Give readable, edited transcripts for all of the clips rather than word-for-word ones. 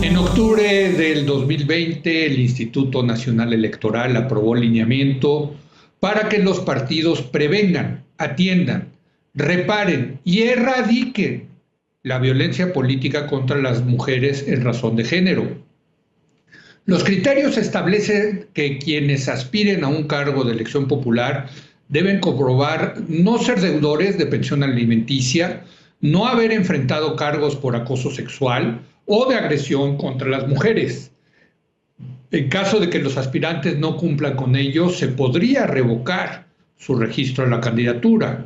En octubre del 2020, el Instituto Nacional Electoral aprobó el lineamiento para que los partidos prevengan, atiendan, reparen y erradiquen la violencia política contra las mujeres en razón de género. Los criterios establecen que quienes aspiren a un cargo de elección popular deben comprobar no ser deudores de pensión alimenticia, no haber enfrentado cargos por acoso sexual o de agresión contra las mujeres. En caso de que los aspirantes no cumplan con ello, se podría revocar su registro en la candidatura.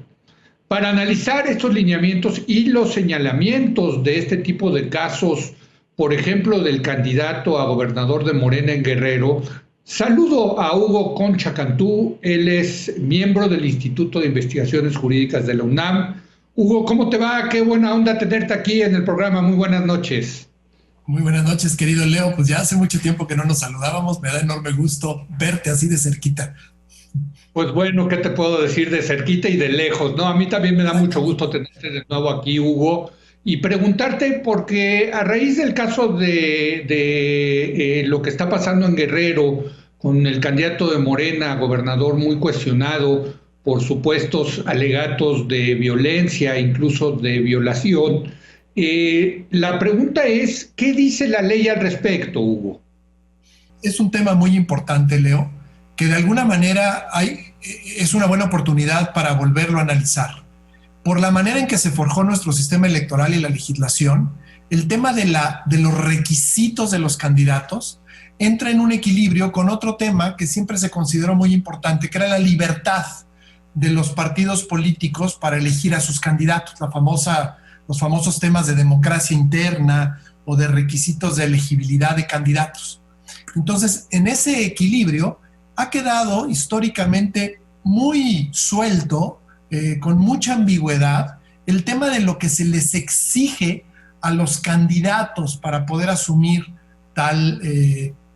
Para analizar estos lineamientos y los señalamientos de este tipo de casos, por ejemplo, del candidato a gobernador de Morena en Guerrero, saludo a Hugo Concha Cantú. Él es miembro del Instituto de Investigaciones Jurídicas de la UNAM. Hugo, ¿cómo te va? Qué buena onda tenerte aquí en el programa. Muy buenas noches. Muy buenas noches, querido Leo. Pues ya hace mucho tiempo que no nos saludábamos. Me da enorme gusto verte así de cerquita. Pues bueno, ¿qué te puedo decir de cerquita y de lejos? No, a mí también me da mucho gusto tenerte de nuevo aquí, Hugo, y preguntarte porque a raíz del caso de lo que está pasando en Guerrero con el candidato de Morena, gobernador muy cuestionado por supuestos alegatos de violencia, incluso de violación, la pregunta es, ¿qué dice la ley al respecto, Hugo? Es un tema muy importante, Leo, que de alguna manera es una buena oportunidad para volverlo a analizar. Por la manera en que se forjó nuestro sistema electoral y la legislación, el tema de los requisitos de los candidatos entra en un equilibrio con otro tema que siempre se consideró muy importante, que era la libertad de los partidos políticos para elegir a sus candidatos, los famosos temas de democracia interna o de requisitos de elegibilidad de candidatos. Entonces, en ese equilibrio ha quedado históricamente muy suelto, con mucha ambigüedad, el tema de lo que se les exige a los candidatos para poder asumir tal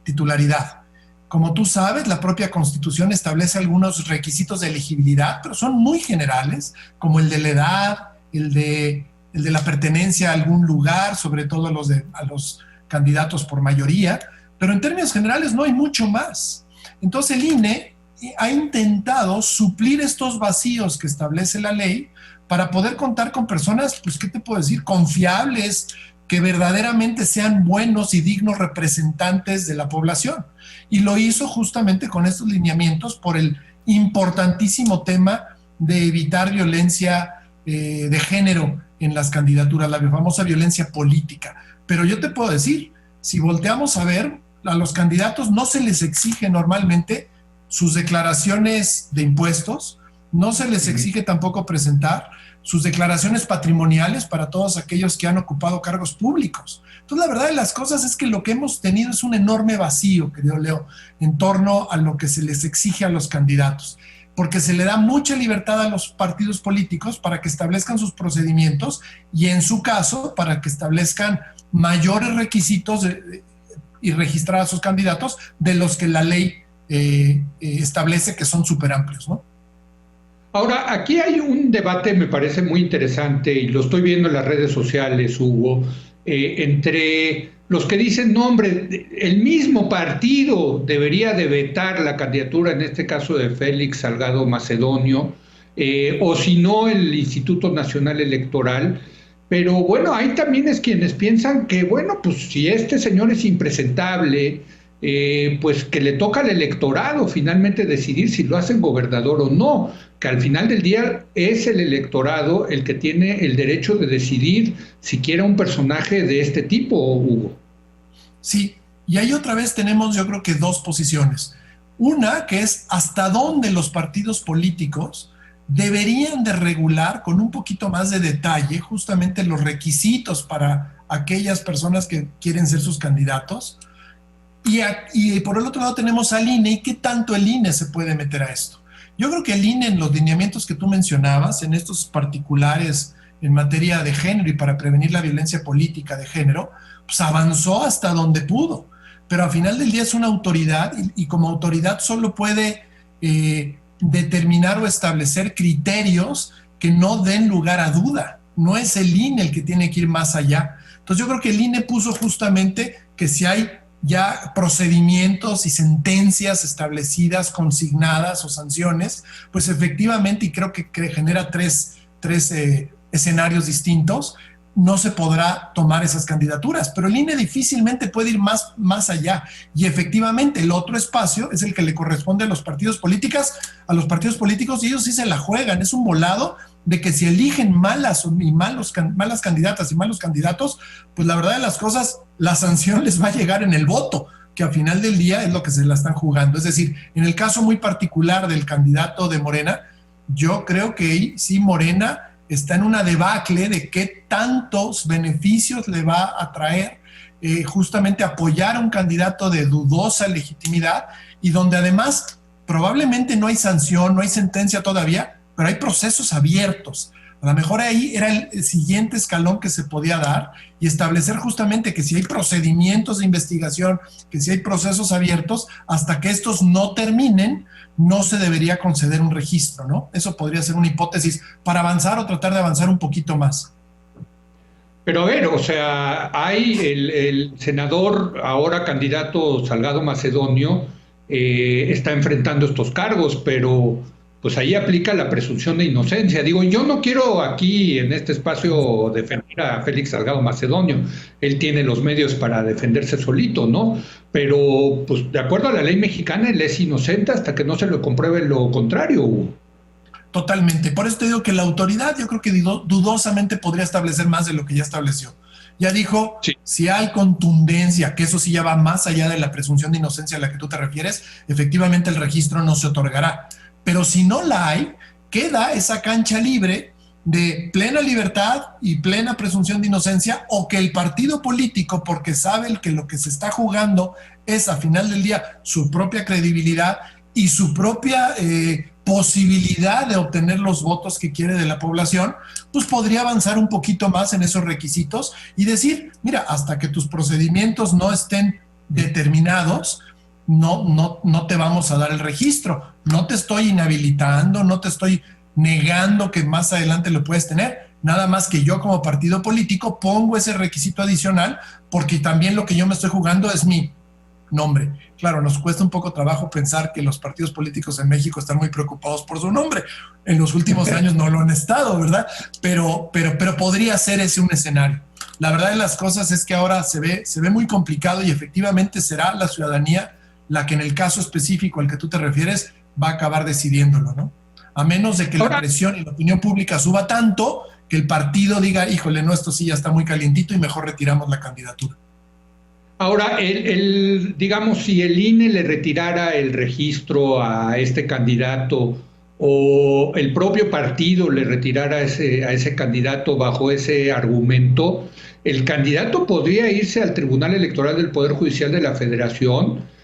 titularidad. Como tú sabes, la propia Constitución establece algunos requisitos de elegibilidad, pero son muy generales, como el de la edad, el de la pertenencia a algún lugar, sobre todo a los candidatos por mayoría, pero en términos generales no hay mucho más. Entonces el INE ha intentado suplir estos vacíos que establece la ley para poder contar con personas, pues, ¿qué te puedo decir?, confiables, que verdaderamente sean buenos y dignos representantes de la población. Y lo hizo justamente con estos lineamientos por el importantísimo tema de evitar violencia de género en las candidaturas, la famosa violencia política. Pero yo te puedo decir, si volteamos a ver, a los candidatos no se les exige normalmente sus declaraciones de impuestos, no se les exige tampoco presentar sus declaraciones patrimoniales para todos aquellos que han ocupado cargos públicos. Entonces, la verdad de las cosas es que lo que hemos tenido es un enorme vacío, querido Leo, en torno a lo que se les exige a los candidatos, porque se le da mucha libertad a los partidos políticos para que establezcan sus procedimientos y, en su caso, para que establezcan mayores requisitos y registrar a sus candidatos de los que la ley establece, que son súper amplios, ¿no? Ahora, aquí hay un debate, me parece muy interesante, y lo estoy viendo en las redes sociales, Hugo, entre los que dicen, no, hombre, el mismo partido debería de vetar la candidatura, en este caso de Félix Salgado Macedonio, o si no, el Instituto Nacional Electoral. Pero bueno, hay también es quienes piensan que, bueno, pues si este señor es impresentable, pues que le toca al electorado finalmente decidir si lo hacen gobernador o no, que al final del día es el electorado el que tiene el derecho de decidir si quiere un personaje de este tipo, Hugo. Sí, y ahí otra vez tenemos, yo creo que dos posiciones. Una que es hasta dónde los partidos políticos deberían de regular con un poquito más de detalle justamente los requisitos para aquellas personas que quieren ser sus candidatos. Y por el otro lado tenemos al INE, y qué tanto el INE se puede meter a esto. Yo creo que el INE, en los lineamientos que tú mencionabas, en estos particulares en materia de género y para prevenir la violencia política de género, pues avanzó hasta donde pudo, pero al final del día es una autoridad y como autoridad solo puede determinar o establecer criterios que no den lugar a duda. No es el INE el que tiene que ir más allá. Entonces yo creo que el INE puso justamente que si hay ya procedimientos y sentencias establecidas, consignadas o sanciones, pues efectivamente, y creo que genera tres escenarios distintos, no se podrá tomar esas candidaturas, pero el INE difícilmente puede ir más allá. Y efectivamente el otro espacio es el que le corresponde a los partidos políticos, y ellos sí se la juegan. Es un volado de que si eligen malas candidatas y malos candidatos, pues la verdad de las cosas, la sanción les va a llegar en el voto, que al final del día es lo que se la están jugando. Es decir, en el caso muy particular del candidato de Morena, yo creo que sí, Morena está en una debacle de qué tantos beneficios le va a traer justamente apoyar a un candidato de dudosa legitimidad y donde además probablemente no hay sanción, no hay sentencia todavía, pero hay procesos abiertos. A lo mejor ahí era el siguiente escalón que se podía dar y establecer justamente que si hay procedimientos de investigación, que si hay procesos abiertos, hasta que estos no terminen, no se debería conceder un registro, ¿no? Eso podría ser una hipótesis para avanzar o tratar de avanzar un poquito más. Pero a ver, o sea, hay el senador, ahora candidato Salgado Macedonio, está enfrentando estos cargos, pero pues ahí aplica la presunción de inocencia. Digo, yo no quiero aquí en este espacio defender a Félix Salgado Macedonio, él tiene los medios para defenderse solito, ¿no? Pero pues de acuerdo a la ley mexicana, él es inocente hasta que no se le compruebe lo contrario. Totalmente. Por eso te digo que la autoridad yo creo que dudosamente podría establecer más de lo que ya estableció. Ya dijo, sí, si hay contundencia, que eso sí ya va más allá de la presunción de inocencia a la que tú te refieres, efectivamente el registro no se otorgará. Pero si no la hay, queda esa cancha libre de plena libertad y plena presunción de inocencia, o que el partido político, porque sabe que lo que se está jugando es a final del día su propia credibilidad y su propia posibilidad de obtener los votos que quiere de la población, pues podría avanzar un poquito más en esos requisitos y decir, mira, hasta que tus procedimientos no estén determinados, no te vamos a dar el registro. No te estoy inhabilitando, no te estoy negando que más adelante lo puedes tener. Nada más que yo como partido político pongo ese requisito adicional porque también lo que yo me estoy jugando es mi nombre. Claro, nos cuesta un poco trabajo pensar que los partidos políticos en México están muy preocupados por su nombre. En los últimos años no lo han estado, ¿verdad? Pero podría ser ese un escenario. La verdad de las cosas es que ahora se ve muy complicado y efectivamente será la ciudadanía la que en el caso específico al que tú te refieres va a acabar decidiéndolo, ¿no? A menos de que la presión y la opinión pública suba tanto que el partido diga, híjole, no, esto sí ya está muy calientito y mejor retiramos la candidatura. Ahora, digamos, si el INE le retirara el registro a este candidato o el propio partido le retirara a ese candidato bajo ese argumento, el candidato podría irse al Tribunal Electoral del Poder Judicial de la Federación,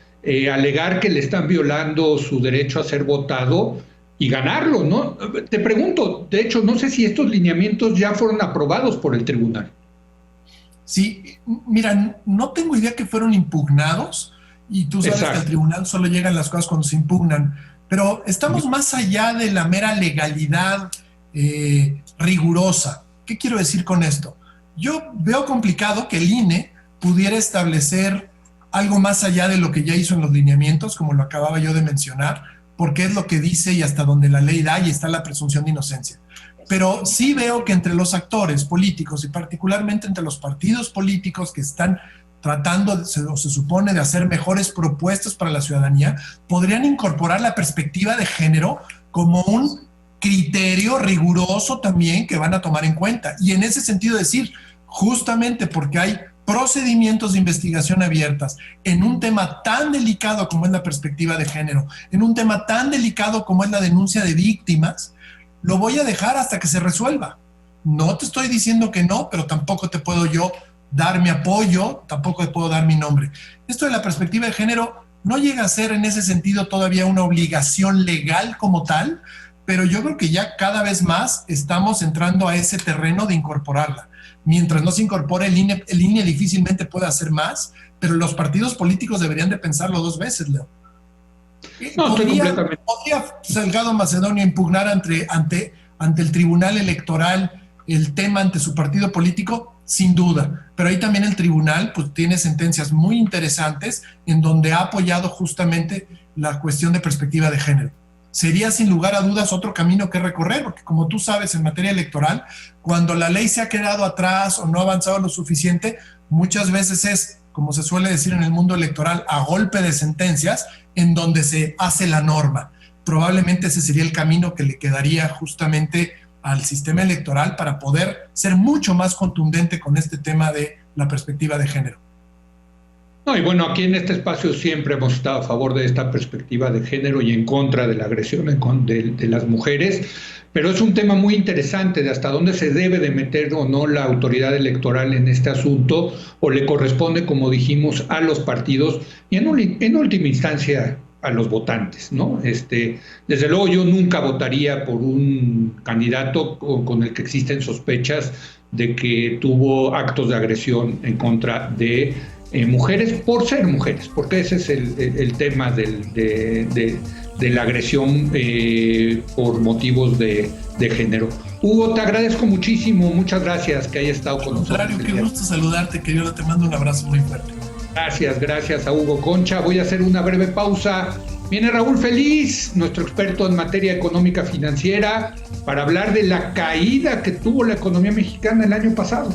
alegar que le están violando su derecho a ser votado y ganarlo, ¿no? Te pregunto, de hecho, no sé si estos lineamientos ya fueron aprobados por el tribunal. Sí, mira, no tengo idea que fueron impugnados y tú sabes que al tribunal solo llegan las cosas cuando se impugnan, pero estamos más allá de la mera legalidad rigurosa. ¿Qué quiero decir con esto? Yo veo complicado que el INE pudiera establecer algo más allá de lo que ya hizo en los lineamientos, como lo acababa yo de mencionar, porque es lo que dice y hasta donde la ley da y está la presunción de inocencia. Pero sí veo que entre los actores políticos y particularmente entre los partidos políticos que están tratando, se supone, de hacer mejores propuestas para la ciudadanía, podrían incorporar la perspectiva de género como un criterio riguroso también que van a tomar en cuenta. Y en ese sentido decir, justamente porque hay procedimientos de investigación abiertas en un tema tan delicado como es la perspectiva de género, en un tema tan delicado como es la denuncia de víctimas, lo voy a dejar hasta que se resuelva. No te estoy diciendo que no, pero tampoco te puedo yo dar mi apoyo, tampoco te puedo dar mi nombre. Esto de la perspectiva de género no llega a ser en ese sentido todavía una obligación legal como tal, pero yo creo que ya cada vez más estamos entrando a ese terreno de incorporarla. Mientras no se incorpore el INE difícilmente puede hacer más, pero los partidos políticos deberían de pensarlo dos veces, Leo. No, ¿Podría Salgado Macedonio impugnar ante el Tribunal Electoral el tema ante su partido político, sin duda. Pero ahí también el tribunal pues, tiene sentencias muy interesantes en donde ha apoyado justamente la cuestión de perspectiva de género. Sería sin lugar a dudas otro camino que recorrer, porque como tú sabes, en materia electoral, cuando la ley se ha quedado atrás o no ha avanzado lo suficiente, muchas veces es, como se suele decir en el mundo electoral, a golpe de sentencias, en donde se hace la norma. Probablemente ese sería el camino que le quedaría justamente al sistema electoral para poder ser mucho más contundente con este tema de la perspectiva de género. No, y bueno, aquí en este espacio siempre hemos estado a favor de esta perspectiva de género y en contra de la agresión de las mujeres, pero es un tema muy interesante de hasta dónde se debe de meter o no la autoridad electoral en este asunto, o le corresponde, como dijimos, a los partidos y en última instancia a los votantes, ¿no? Desde luego yo nunca votaría por un candidato con el que existen sospechas de que tuvo actos de agresión en contra de mujeres por ser mujeres, porque ese es el tema de la agresión por motivos de género. Hugo, te agradezco muchísimo, muchas gracias que hayas estado con nosotros. Contrario, qué gusto saludarte, querido, te mando un abrazo muy fuerte. Gracias a Hugo Concha. Voy a hacer una breve pausa. Viene Raúl Feliz, nuestro experto en materia económica financiera, para hablar de la caída que tuvo la economía mexicana el año pasado.